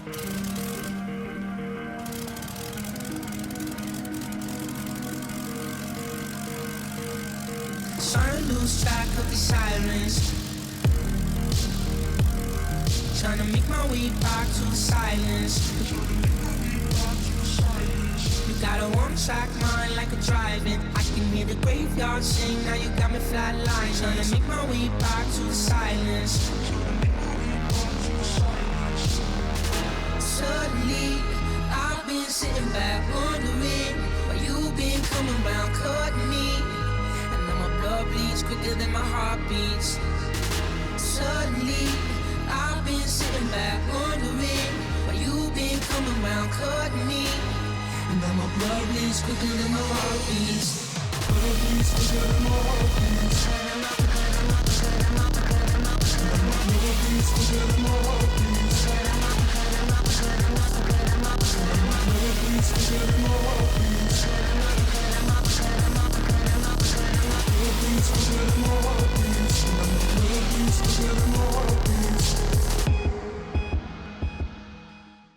Trying to lose track of the sirens, trying to make my way back to the silence. You got a one-track mind like a driving. I can hear the graveyard sing, now you got me flatline. Trying to make my way back to the silence. Suddenly, I've been sitting back wondering why you've been coming round cutting me. And now my blood bleeds quicker than my heart beats. Suddenly, I've been sitting back wondering why you've been coming round cutting me. And now my blood bleeds quicker than my heart beats. Blood bleeds quicker than my heart beats. And my blood bleeds quicker